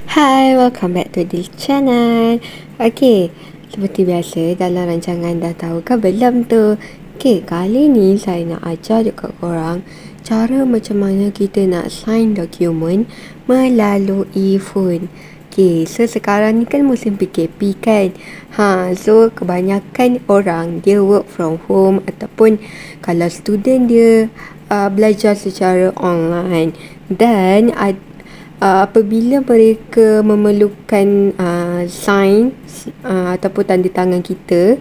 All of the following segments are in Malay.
Hi, welcome back to this channel. Okay, seperti biasa dalam rancangan dah tahu ke belum tu? Okay, kali ni saya nak ajar dekat korang cara macam mana kita nak sign dokumen melalui phone. Okay, so sekarang ni kan musim PKP kan. So kebanyakan orang dia work from home ataupun kalau student dia belajar secara online. Dan apabila mereka memerlukan sign ataupun tanda tangan kita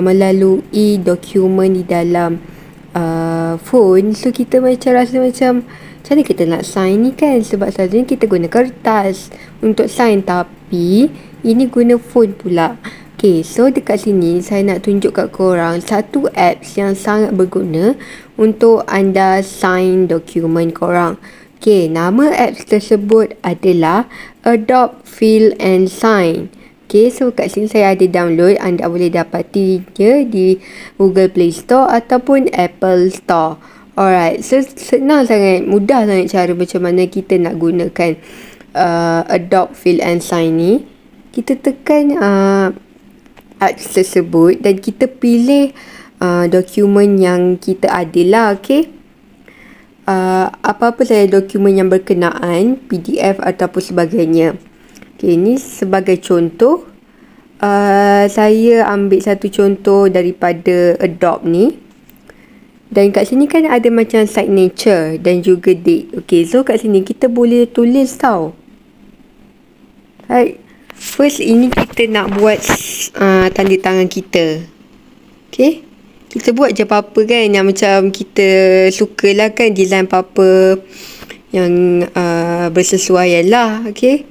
melalui dokumen di dalam phone, so kita macam rasa macam mana kita nak sign ni kan, sebab selalunya kita guna kertas untuk sign, tapi ini guna phone pula. Okay, so dekat sini saya nak tunjuk kat korang satu apps yang sangat berguna untuk anda sign dokumen korang. Okay, nama apps tersebut adalah Adobe Fill and Sign. Okay, so kat sini saya ada download. Anda boleh dapati dia di Google Play Store ataupun Apple Store. Alright, so senang sangat, mudah sangat cara macam mana kita nak gunakan Adobe Fill and Sign ni. Kita tekan apps tersebut dan kita pilih dokumen yang kita ada lah, okay. Apa-apa saja dokumen yang berkenaan, PDF ataupun sebagainya. Okay, ini sebagai contoh. Saya ambil satu contoh daripada Adobe ni. Dan kat sini kan ada macam signature dan juga date. Okay, so kat sini kita boleh tulis tau. Right. First, ini kita nak buat tanda tangan kita. Okay. Kita buat je apa-apa kan yang macam kita suka lah kan, design apa-apa yang bersesuaian lah. Okay.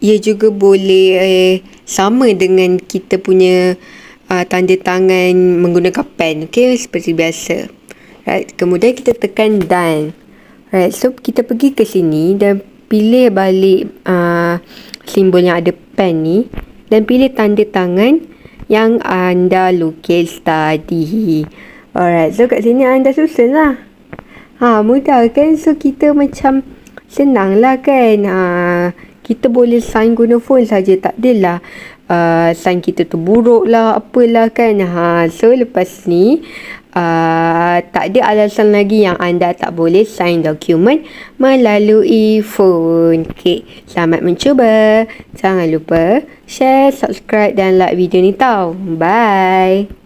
Ia juga boleh sama dengan kita punya tanda tangan menggunakan pen. Okay, seperti biasa. Right. Kemudian kita tekan done. Right. So kita pergi ke sini dan pilih balik simbol yang ada pen ni dan pilih tanda tangan yang anda lukis tadi. Alright, so kat sini anda susun lah. Mudah kan? So kita macam senang lah kan. Kita boleh sign guna phone saja, tak adalah sign kita tu buruk lah, apalah kan. So lepas ni tak ada alasan lagi yang anda tak boleh sign dokumen melalui phone. Okay, selamat mencuba. Jangan lupa share, subscribe dan like video ni tau. Bye.